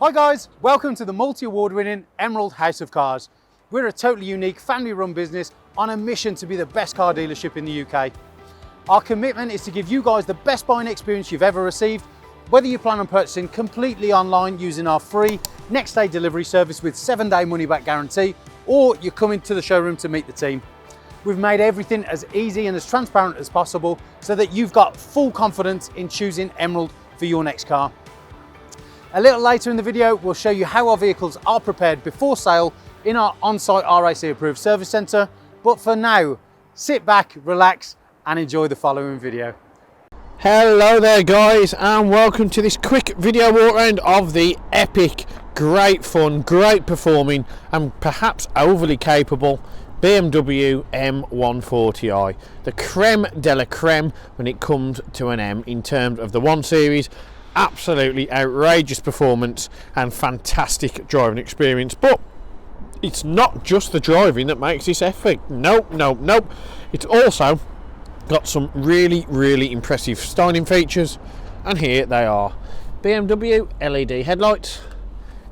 Hi guys, welcome to the multi-award winning Emerald House of Cars. We're a totally unique family run business on a mission to be the best car dealership in the UK. Our commitment is to give you guys the best buying experience you've ever received, whether you plan on purchasing completely online using our free next day delivery service with 7-day money back guarantee, or you're coming to the showroom to meet the team. We've made everything as easy and as transparent as possible so that you've got full confidence in choosing Emerald for your next car. A little later in the video, we'll show you how our vehicles are prepared before sale in our on-site RAC approved service centre. But for now, sit back, relax and enjoy the following video. Hello there guys, and welcome to this quick video walk around of the epic, great fun, great performing and perhaps overly capable BMW M140i, the creme de la creme when it comes to an M in terms of the 1 Series. Absolutely outrageous performance and fantastic driving experience. But it's not just the driving that makes this epic. Nope. It's also got some really impressive styling features, and here they are. BMW LED headlights,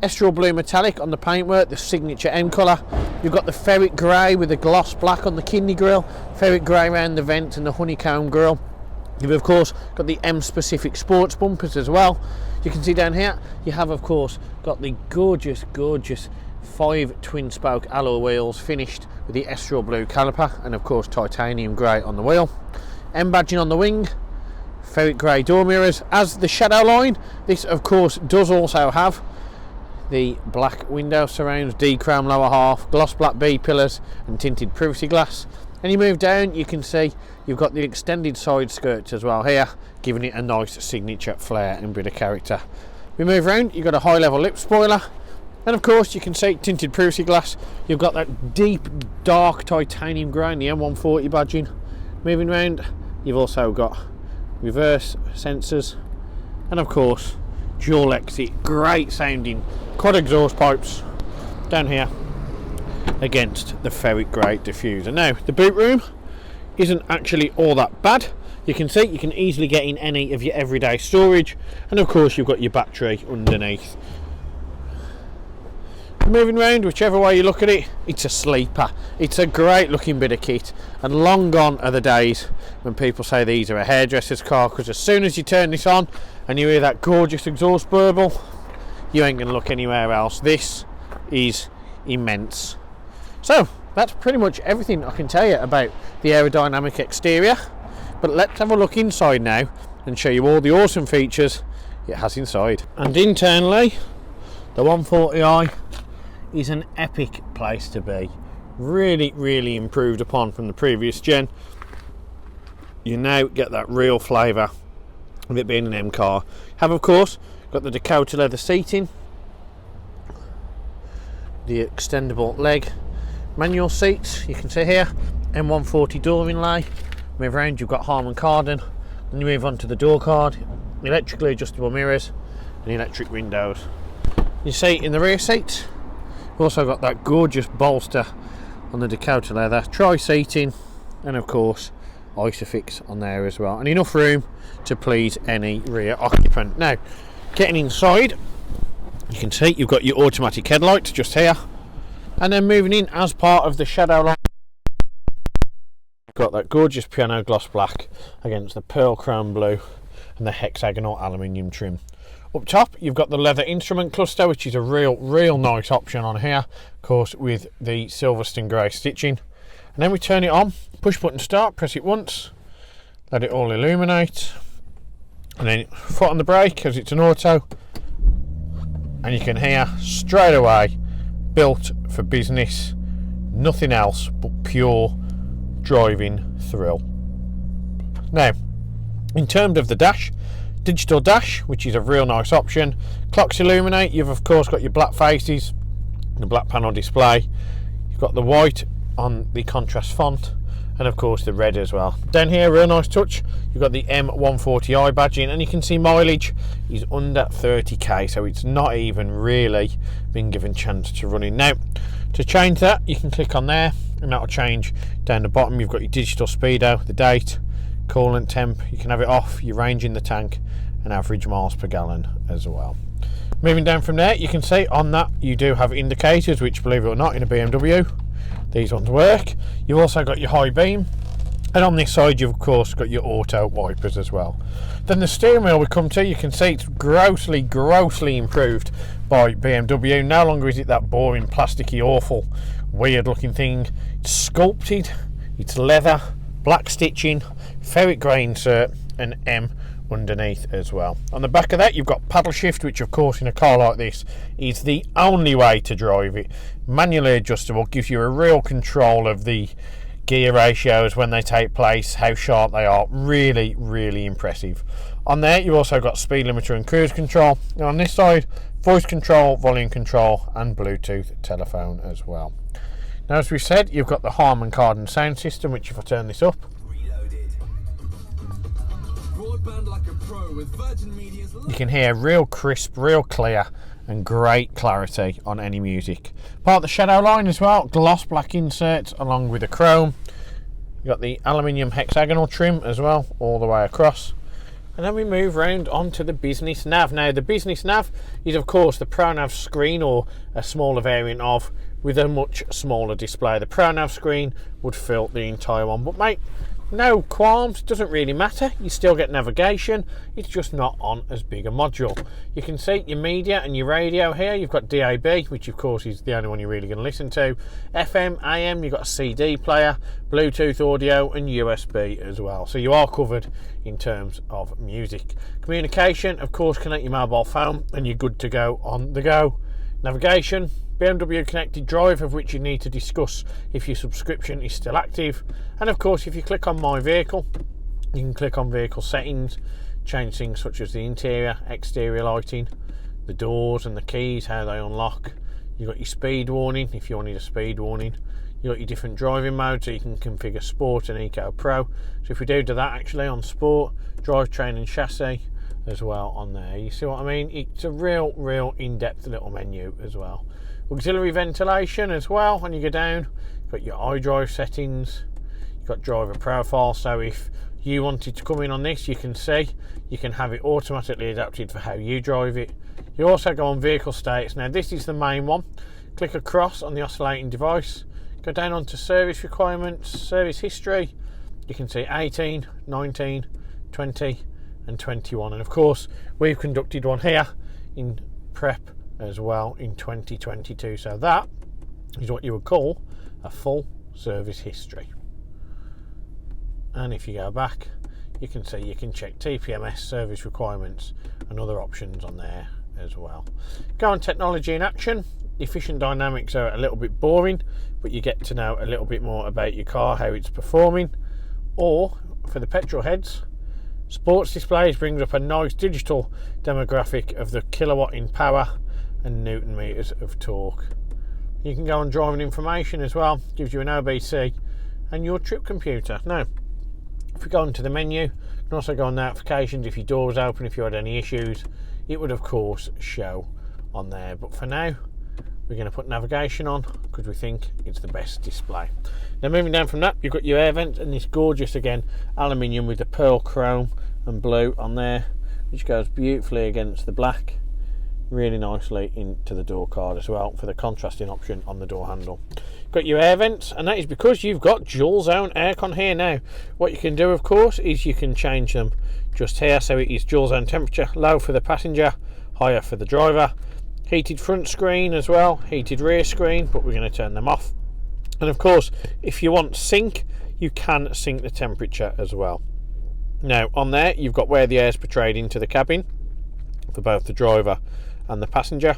Estoril blue metallic on the paintwork, the signature M colour. You've got the Ferric grey with the gloss black on the kidney grille, Ferric grey around the vent and the honeycomb grille. You've of course got the M specific sports bumpers as well. You can see down here you have of course got the gorgeous 5 twin spoke alloy wheels finished with the Estoril blue caliper and of course titanium grey on the wheel. M badging on the wing, Ferric grey door mirrors. As the shadow line, this of course does also have the black window surrounds, D-chrome lower half, gloss black B pillars and tinted privacy glass. And you move down, you can see you've got the extended side skirts as well here, giving it a nice signature flair and bit of character. We move around, you've got a high level lip spoiler, and of course you can see tinted privacy glass. You've got that deep dark titanium grey in the M140 badging. Moving around, you've also got reverse sensors and of course dual exit, great sounding quad exhaust pipes down here against the Ferric grey diffuser. Now the boot room isn't actually all that bad. You can see you can easily get in any of your everyday storage, and of course you've got your battery underneath. Moving around, whichever way you look at it, it's a sleeper. It's a great looking bit of kit, and long gone are the days when people say these are a hairdresser's car, because as soon as you turn this on and you hear that gorgeous exhaust burble, you ain't gonna look anywhere else. This is immense. So that's pretty much everything I can tell you about the aerodynamic exterior, but let's have a look inside now and show you all the awesome features it has inside. And internally, the 140i is an epic place to be. Really improved upon from the previous gen. You now get that real flavour of it being an M car. Have of course got the Dakota leather seating, the extendable leg manual seats. You can see here M140 door inlay. Move around, you've got Harman Kardon. Then you move on to the door card, electrically adjustable mirrors and electric windows. You see in the rear seats we've also got that gorgeous bolster on the Dakota leather, tri-seating and of course Isofix on there as well, and enough room to please any rear occupant. Now getting inside, you can see you've got your automatic headlights just here, and then moving in as part of the shadow line, you've got that gorgeous piano gloss black against the pearl chrome blue and the hexagonal aluminium trim. Up top you've got the leather instrument cluster, which is a real nice option on here, of course with the Silverstone grey stitching. And then we turn it on, push button start, press it once, let it all illuminate, and then foot on the brake as it's an auto, and you can hear straight away built for business, nothing else but pure driving thrill. Now in terms of the dash, digital dash, which is a real nice option. Clocks illuminate. You've of course got your black faces, the black panel display. You've got the white on the contrast font, and of course the red as well. Down here, real nice touch, you've got the M140i badging, and you can see mileage is under 30k, so it's not even really been given chance to run in. Now to change that, you can click on there and that'll change down the bottom. You've got your digital speedo, the date, coolant temp, you can have it off, your range in the tank and average miles per gallon as well. Moving down from there, you can see on that you do have indicators, which, believe it or not, in a BMW, these ones work. You've also got your high beam, and on this side you've of course got your auto wipers as well. Then the steering wheel we come to, you can see it's grossly improved by BMW. No longer is it that boring, plasticky, awful, weird looking thing. It's sculpted, it's leather, black stitching, ferric grey insert, and M underneath as well. On the back of that you've got paddle shift, which of course in a car like this is the only way to drive it. Manually adjustable, gives you a real control of the gear ratios when they take place, how sharp they are. Really impressive. On there you've also got speed limiter and cruise control, and on this side voice control, volume control, and Bluetooth telephone as well. Now, as we said, you've got the Harman Kardon sound system, which if I turn this up, you can hear real crisp, real clear, and great clarity on any music. Part of the shadow line as well, gloss black inserts along with the chrome. You've got the aluminium hexagonal trim as well, all the way across. And then we move round onto the business nav. Now, the business nav is of course the Pro Nav screen, or a smaller variant of, with a much smaller display. The Pro Nav screen would fill the entire one, but mate, no qualms, doesn't really matter. You still get navigation, it's just not on as big a module. You can see your media and your radio here. You've got DAB, which of course is the only one you're really going to listen to. FM, AM, you've got a CD player, Bluetooth audio, and USB as well. So you are covered in terms of music. Communication, of course, connect your mobile phone and you're good to go on the go. Navigation, BMW Connected Drive, of which you need to discuss if your subscription is still active. And of course, if you click on My Vehicle, you can click on Vehicle Settings, change things such as the interior, exterior lighting, the doors and the keys, how they unlock. You've got your speed warning if you wanted a speed warning. You've got your different driving modes, so you can configure Sport and Eco Pro. So if we do that actually on Sport, drivetrain and chassis as well on there. You see what I mean? It's a real in-depth little menu as well. Auxiliary ventilation as well. When you go down, you've got your iDrive settings, you've got driver profile, so if you wanted to come in on this, you can see you can have it automatically adapted for how you drive it. You also go on vehicle status. Now this is the main one. Click across on the oscillating device, go down onto service requirements, service history. You can see 18, 19, 20 and 21, and of course we've conducted one here in prep as well in 2022, so that is what you would call a full service history. And if you go back, you can see you can check TPMS, service requirements, and other options on there as well. Go on technology in action. Efficient dynamics are a little bit boring, but you get to know a little bit more about your car, how it's performing. Or for the petrol heads, sports displays brings up a nice digital demographic of the kilowatt in power and newton meters of torque. You can go on driving information as well, gives you an OBC and your trip computer. Now, if we go into the menu, you can also go on notifications. If your door was open, if you had any issues, it would of course show on there. But for now, we're going to put navigation on because we think it's the best display. Now, moving down from that, you've got your air vents and this gorgeous, again, aluminium with the pearl chrome and blue on there, which goes beautifully against the black, really nicely into the door card as well for the contrasting option on the door handle. You've got your air vents, and that is because you've got dual zone aircon here. Now, what you can do of course is you can change them just here, so it is dual zone temperature, low for the passenger, higher for the driver. Heated front screen as well, heated rear screen, but we're going to turn them off. And of course, if you want sync, you can sync the temperature as well. Now on there you've got where the air is portrayed into the cabin for both the driver and the passenger,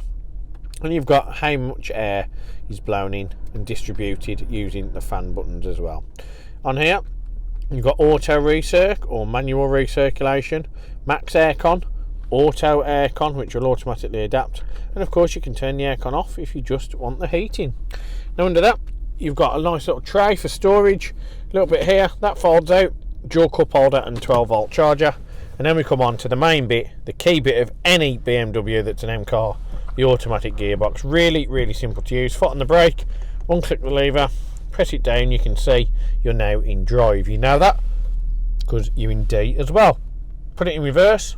and you've got how much air is blown in and distributed using the fan buttons as well. On here you've got auto recirc or manual recirculation, max aircon, auto aircon, which will automatically adapt, and of course you can turn the aircon off if you just want the heating. Now under that you've got a nice little tray for storage, a little bit here that folds out, dual cup holder and 12 volt charger. And then we come on to the main bit, the key bit of any BMW that's an M car, the automatic gearbox. Really simple to use. Foot on the brake, unclick the lever, press it down, you can see you're now in drive. You know that because you're in D as well. Put it in reverse,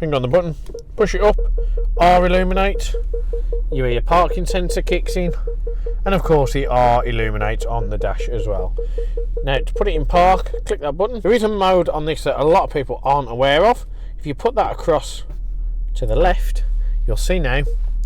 finger on the button, push it up, R illuminate, your parking sensor kicks in, and of course the R illuminates on the dash as well. Now to put it in park, click that button. There is a mode on this that a lot of people aren't aware of. If you put that across to the left, you'll see now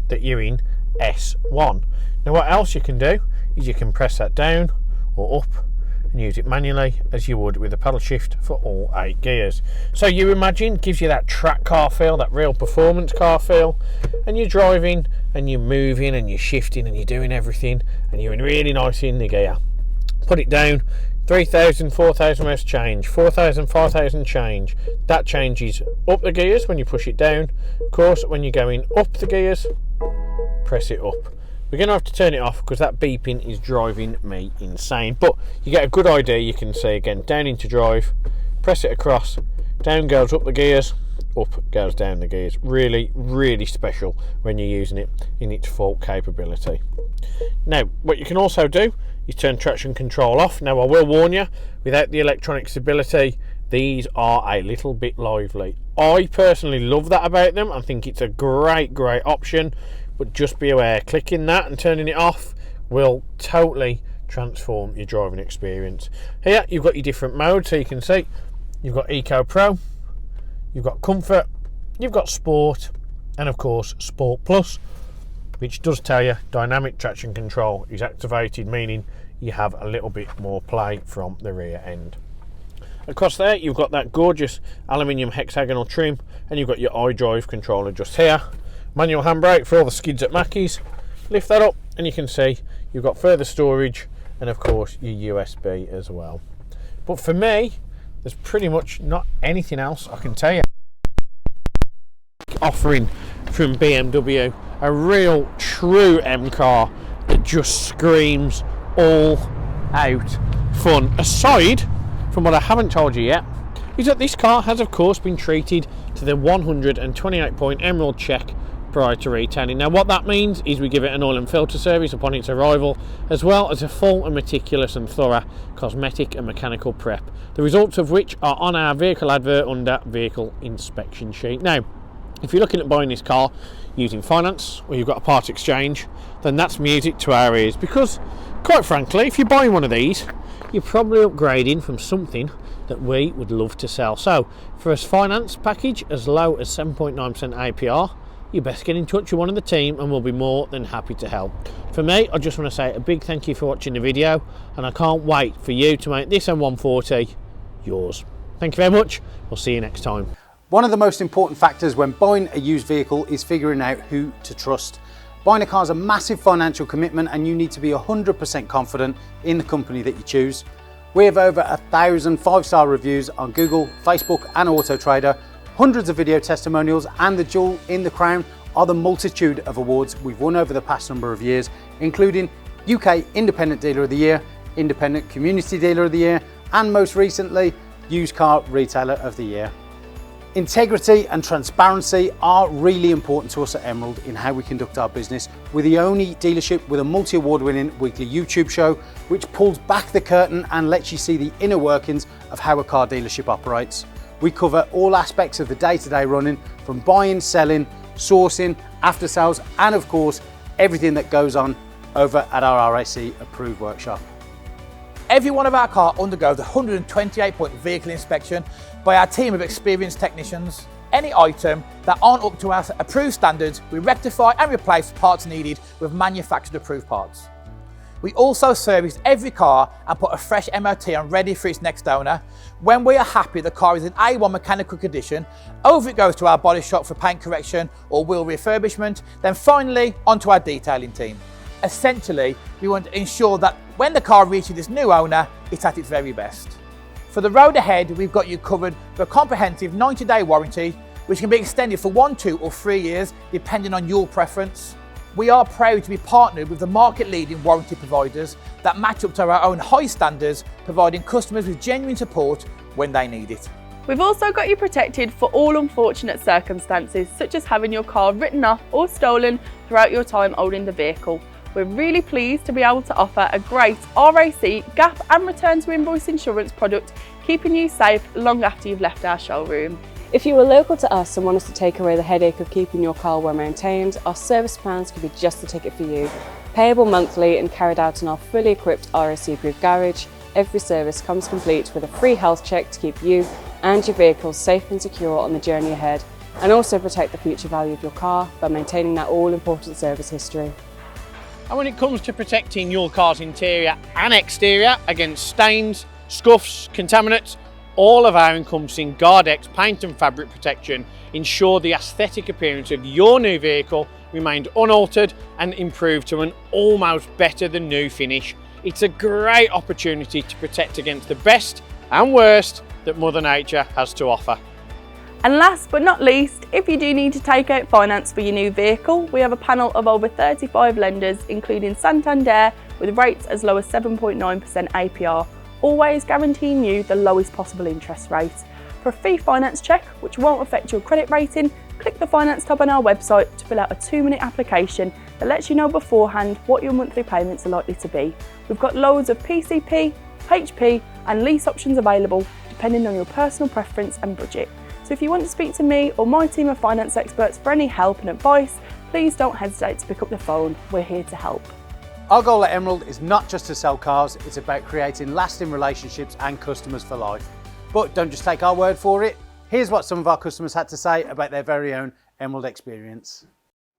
that you're in S1. Now what else you can do is you can press that down or up and use it manually as you would with a paddle shift for all 8 gears. So you imagine, gives you that track car feel, that real performance car feel, and you're driving and you're moving and you're shifting and you're doing everything and you're in really nice in the gear. Put it down, 3,000, 4,000 revs change, 4,000, 5,000 change. That changes up the gears when you push it down. Of course, when you're going up the gears, press it up. We're going to have to turn it off because that beeping is driving me insane. But you get a good idea. You can see again, down into drive, press it across, down goes up the gears, up goes down the gears. Really, really special when you're using it in its full capability. Now, what you can also do is turn traction control off. Now, I will warn you, without the electronic stability, these are a little bit lively. I personally love that about them. I think it's a great option, but just be aware, clicking that and turning it off will totally transform your driving experience. Here you've got your different modes, so you can see you've got Eco Pro, you've got Comfort, you've got Sport, and of course Sport Plus, which does tell you dynamic traction control is activated, meaning you have a little bit more play from the rear end. Across there you've got that gorgeous aluminium hexagonal trim, and you've got your iDrive controller just here. Manual handbrake for all the skids at Mackey's. Lift that up and you can see you've got further storage and of course your USB as well. But for me, there's pretty much not anything else I can tell you. Offering from BMW, a real true M car that just screams all out fun. Aside from what I haven't told you yet, is that this car has of course been treated to the 128 point Emerald check prior to retailing. Now what that means is we give it an oil and filter service upon its arrival, as well as a full and meticulous and thorough cosmetic and mechanical prep, the results of which are on our vehicle advert under vehicle inspection sheet. Now if you're looking at buying this car using finance or you've got a part exchange, then that's music to our ears, because quite frankly, if you're buying one of these, you're probably upgrading from something that we would love to sell. So for a finance package as low as 7.9% APR, you best get in touch with one of the team and we'll be more than happy to help. For me, I just want to say a big thank you for watching the video, and I can't wait for you to make this M140 yours. Thank you very much. We'll see you next time. One of the most important factors when buying a used vehicle is figuring out who to trust. Buying a car is a massive financial commitment and you need to be 100% confident in the company that you choose. We have over 1,000 5-star reviews on Google, Facebook and Auto Trader, hundreds of video testimonials, and the jewel in the crown are the multitude of awards we've won over the past number of years, including UK Independent Dealer of the Year, Independent Community Dealer of the Year, and most recently, Used Car Retailer of the Year. Integrity and transparency are really important to us at Emerald in how we conduct our business. We're the only dealership with a multi-award winning weekly YouTube show which pulls back the curtain and lets you see the inner workings of how a car dealership operates. We cover all aspects of the day-to-day running, from buying, selling, sourcing, after sales, and of course everything that goes on over at our RAC approved workshop. Every one of our cars undergoes a 128-point vehicle inspection by our team of experienced technicians. Any item that aren't up to our approved standards, we rectify and replace parts needed with manufactured approved parts. We also service every car and put a fresh MOT on ready for its next owner. When we are happy the car is in A1 mechanical condition, over it goes to our body shop for paint correction or wheel refurbishment, then finally onto our detailing team. Essentially, we want to ensure that when the car reaches its new owner, it's at its very best. For the road ahead, we've got you covered for a comprehensive 90-day warranty, which can be extended for 1, 2 or 3 years, depending on your preference. We are proud to be partnered with the market-leading warranty providers that match up to our own high standards, providing customers with genuine support when they need it. We've also got you protected for all unfortunate circumstances, such as having your car written off or stolen throughout your time owning the vehicle. We're really pleased to be able to offer a great RAC, gap and return to invoice insurance product, keeping you safe long after you've left our showroom. If you are local to us and want us to take away the headache of keeping your car well maintained, our service plans could be just the ticket for you. Payable monthly and carried out in our fully equipped RAC approved garage, every service comes complete with a free health check to keep you and your vehicle safe and secure on the journey ahead, and also protect the future value of your car by maintaining that all-important service history. And when it comes to protecting your car's interior and exterior against stains, scuffs, contaminants, all of our encompassing Guardex paint and fabric protection ensure the aesthetic appearance of your new vehicle remained unaltered and improved to an almost better than new finish. It's a great opportunity to protect against the best and worst that Mother Nature has to offer. And last but not least, if you do need to take out finance for your new vehicle, we have a panel of over 35 lenders, including Santander, with rates as low as 7.9% APR, always guaranteeing you the lowest possible interest rate. For a free finance check, which won't affect your credit rating, click the finance tab on our website to fill out a 2-minute application that lets you know beforehand what your monthly payments are likely to be. We've got loads of PCP, HP and lease options available depending on your personal preference and budget. So if you want to speak to me or my team of finance experts for any help and advice, please don't hesitate to pick up the phone. We're here to help. Our goal at Emerald is not just to sell cars, it's about creating lasting relationships and customers for life. But don't just take our word for it. Here's what some of our customers had to say about their very own Emerald experience.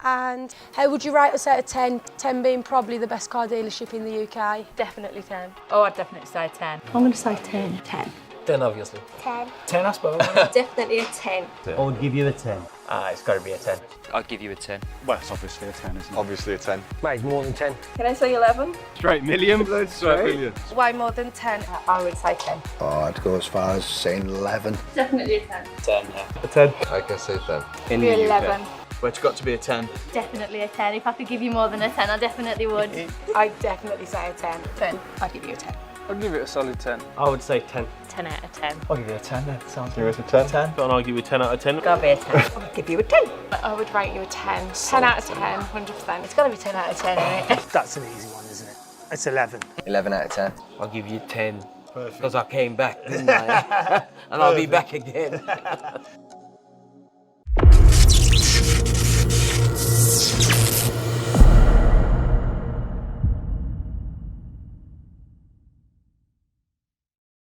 And how would you rate us out of 10? 10 being probably the best car dealership in the UK. Definitely 10. Oh, I'd definitely say 10. I'm going to say 10. 10. 10, obviously. 10. 10, I suppose. Definitely a 10. I would give you a 10. It's got to be a 10. I'd give you a 10. Well, it's obviously a 10, isn't it? Obviously a 10. Mate, more than 10. Can I say 11? Straight million. Straight million. Way more than 10. I would say 10. Oh, I'd go as far as saying 11. Definitely a 10. 10, yeah. A 10. I can say 10. In the UK. 11. But it's got to be a 10. Definitely a 10. If I could give you more than a 10, I definitely would. I'd definitely say a 10. 10. I'd give you a 10. I'd give it a solid 10. I would say 10. 10 out of 10. I'll give you a 10 then. Sounds Give us a 10. 10. And I'll give you a 10 out of 10. Gotta be a 10. I'd give you a 10. I would rate you a 10. 10 out of 10, 100%. It's gotta be 10 out of 10, isn't it? That's an easy one, isn't it? It's 11. 11 out of 10. I'll give you 10. Because I came back, didn't I? And I'll be back again.